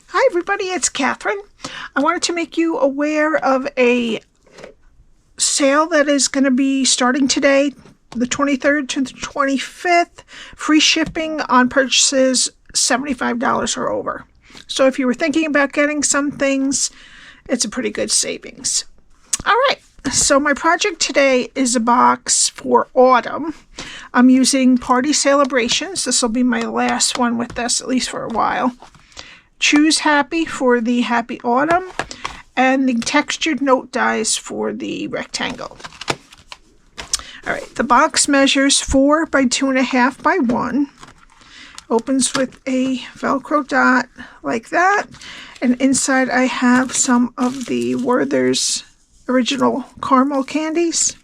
Hi everybody, it's Catherine. I wanted to make you aware of a sale that is going to be starting today, the 23rd to the 25th. Free shipping on purchases $75 or over. So if you were thinking about getting some things, it's a pretty good savings. All right, so my project today is a box for autumn. I'm using Party Celebrations. This will be my last one with this, at least for a while. Choose Happy for the Happy Autumn, and the textured note dies for the rectangle. All right, the box measures 4 by 2.5 by 1. Opens with a Velcro dot like that, and inside I have some of the Werther's original caramel candies.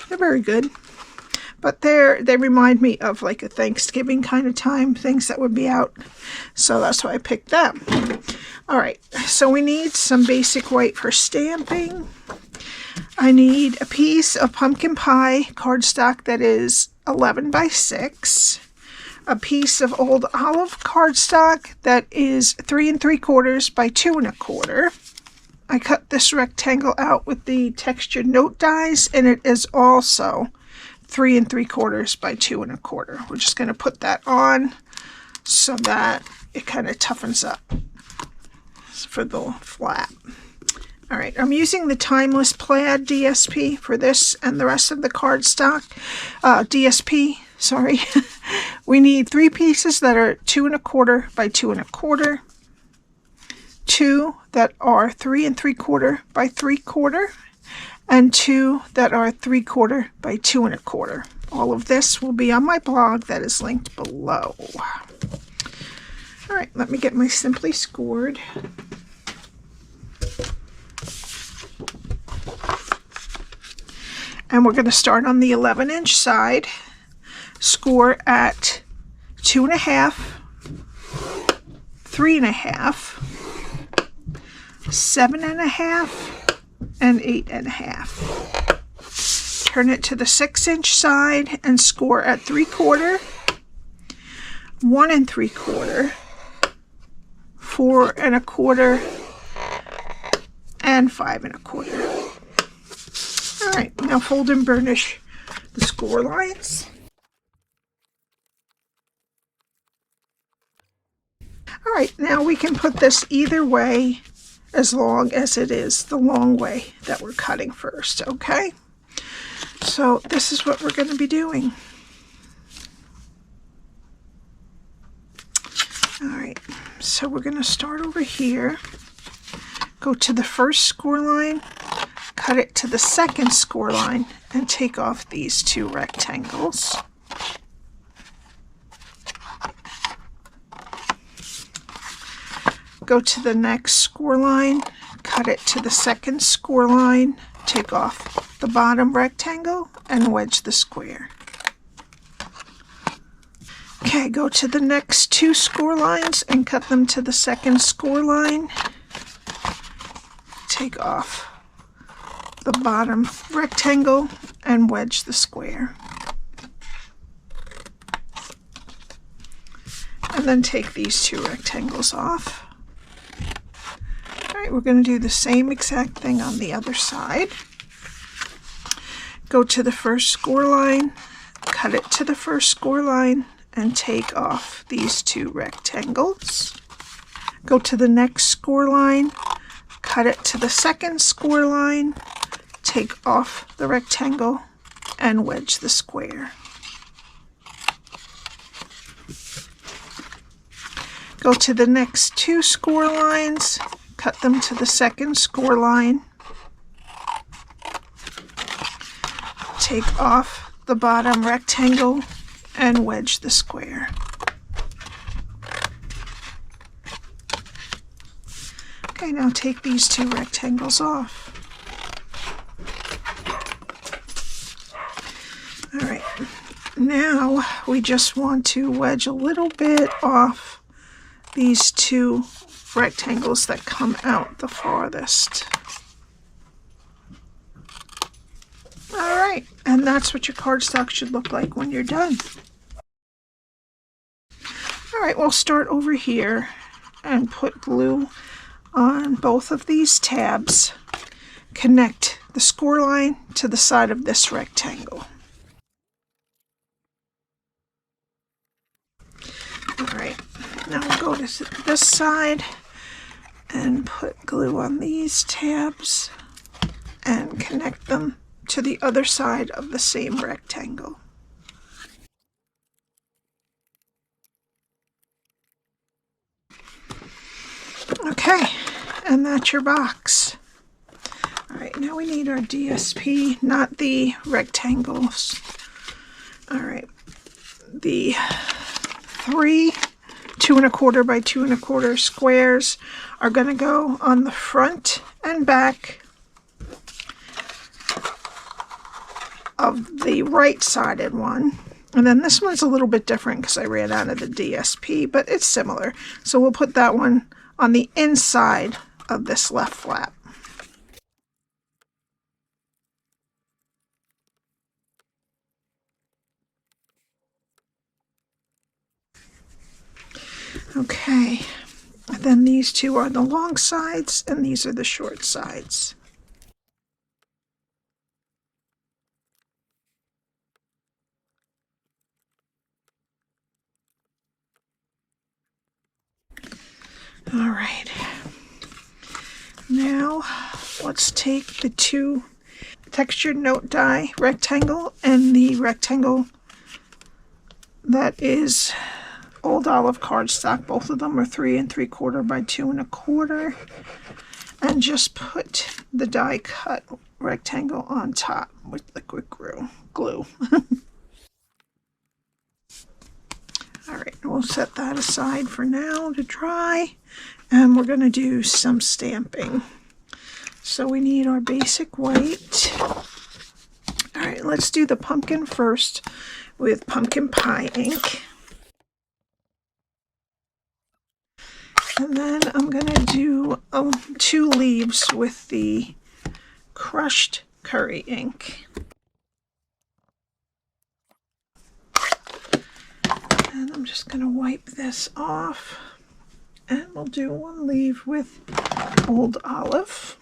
They're very good, but they remind me of like a Thanksgiving kind of time, things that would be out. So that's why I picked them. All right, so we need some basic white for stamping. I need a piece of pumpkin pie cardstock that is 11 by 6. A piece of old Olive Cardstock that is 3 3/4 by 2 1/4. I cut this rectangle out with the textured note dies, and it is also 3 3/4 by 2 1/4. We're just going to put that on so that it kind of toughens up for the flap. All right, I'm using the Timeless Plaid DSP for this and the rest of the cardstock. DSP, sorry. We need 3 pieces that are 2 1/4 by 2 1/4. 2 that are 3 3/4 by 3/4. And 2 that are 3/4 by 2 1/4. All of this will be on my blog that is linked below. All right, let me get my Simply Scored. And we're going to start on the 11-inch side. Score at 2.5, 3.5, 7.5, and 8.5. Turn it to the 6-inch side and score at 3/4, 1 3/4, 4 1/4, and 5 1/4. All right, now fold and burnish the score lines. All right, now we can put this either way as long as it is the long way that we're cutting first, okay? So this is what we're going to be doing. All right, so we're going to start over here, go to the first score line, cut it to the second score line, and take off these 2 rectangles. Go to the next score line, cut it to the second score line, take off the bottom rectangle, and wedge the square. Okay, go to the next 2 score lines and cut them to the second score line. Take off the bottom rectangle and wedge the square. And then take these 2 rectangles off. All right, we're going to do the same exact thing on the other side. Go to the first score line, cut it to the first score line, and take off these 2 rectangles. Go to the next score line, cut it to the second score line, take off the rectangle, and wedge the square. Go to the next 2 score lines, cut them to the second score line, take off the bottom rectangle, and wedge the square. Okay, now take these 2 rectangles off. All right, now we just want to wedge a little bit off these 2 rectangles that come out the farthest. All right, and that's what your cardstock should look like when you're done. All right, we'll start over here and put glue on both of these tabs. Connect the score line to the side of this rectangle. Alright, now we'll go to this side and put glue on these tabs and connect them to the other side of the same rectangle. Okay, and that's your box. Alright, now we need our DSP, not the rectangles. Alright, the 3 2 1/4 by 2 1/4 squares are going to go on the front and back of the right-sided one. And then this one's a little bit different because I ran out of the DSP, but it's similar. So we'll put that one on the inside of this left flap. Okay, and then these two are the long sides and these are the short sides. All right, now let's take the two textured note die rectangle and the rectangle that is old Olive Cardstock. Both of them are 3 3/4 by 2 1/4, and just put the die cut rectangle on top with liquid glue. All right, we'll set that aside for now to dry, and we're going to do some stamping. So we need our basic white. All right, let's do the pumpkin first with pumpkin pie ink. And then I'm going to do 2 leaves with the crushed curry ink. And I'm just going to wipe this off. And we'll do 1 leaf with old olive.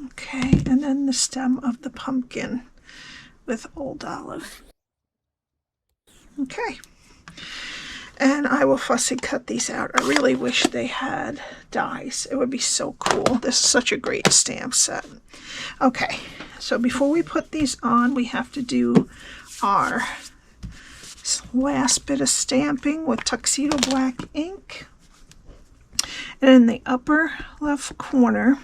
Okay, and then the stem of the pumpkin with old olive. Okay. And I will fussy cut these out. I really wish they had dies. It would be so cool. This is such a great stamp set. Okay, so before we put these on, we have to do our last bit of stamping with Tuxedo Black Ink. And in the upper left corner,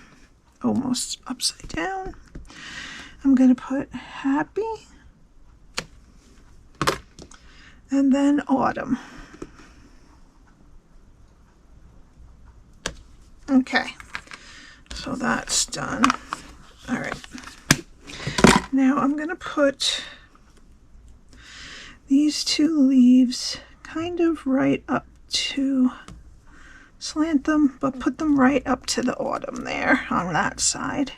almost upside down, I'm going to put happy and then autumn. Okay, so that's done. All right, now I'm going to put these 2 leaves kind of right up to, slant them, but put them right up to the autumn there on that side,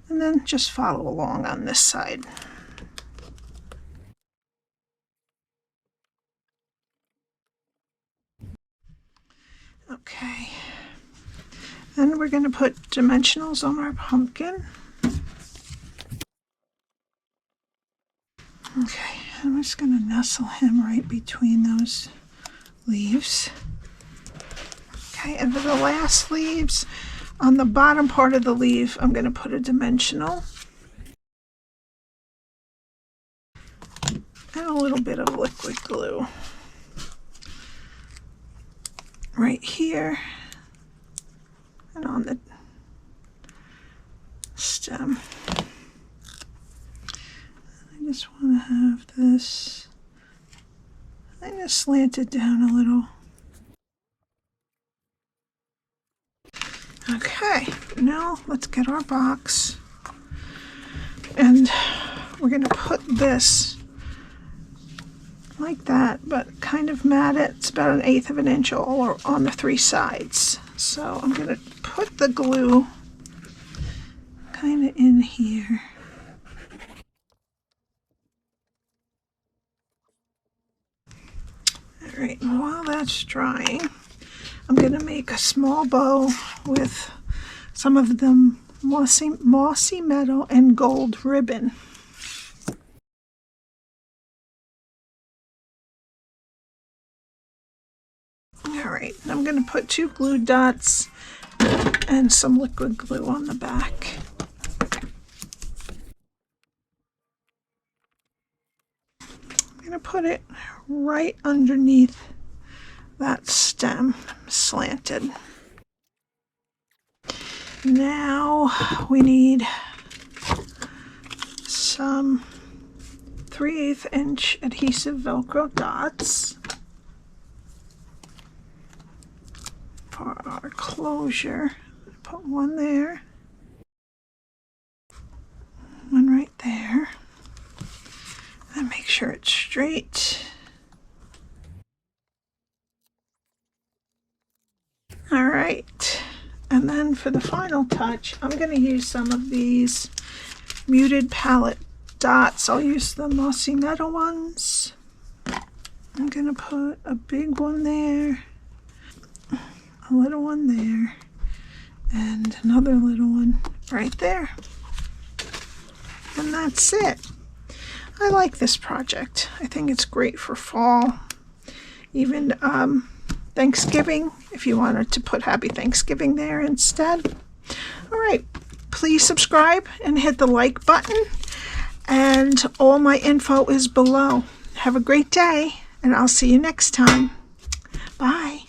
and then just follow along on this side. Okay, then we're going to put dimensionals on our pumpkin. Okay, I'm just going to nestle him right between those leaves. Okay, and for the last leaves, on the bottom part of the leaf, I'm going to put a dimensional and a little bit of liquid glue right here and on the stem. I just want to have this kind of slanted down a little. Okay, now let's get our box, and we're going to put this like that, but kind of mat it. It's about 1/8 of an inch all on the 3 sides. So I'm going to put the glue kind of in here. All Alright, while that's drying, I'm going to make a small bow with some of the Mossy Meadow and gold ribbon. Alright, I'm going to put 2 glue dots and some liquid glue on the back. I'm going to put it right underneath that stem, slanted. Now we need some 3/8 inch adhesive Velcro dots for our closure. Put one there, one right there, and make sure it's straight. All right, and then for the final touch, I'm going to use some of these muted palette dots. I'll use the Mossy Meadow ones. I'm going to put a big one there, a little one there, and another little one right there. And that's it. I like this project. I think it's great for fall. Even Thanksgiving, if you wanted to put Happy Thanksgiving there instead. All right, please subscribe and hit the like button. And all my info is below. Have a great day, and I'll see you next time. Bye.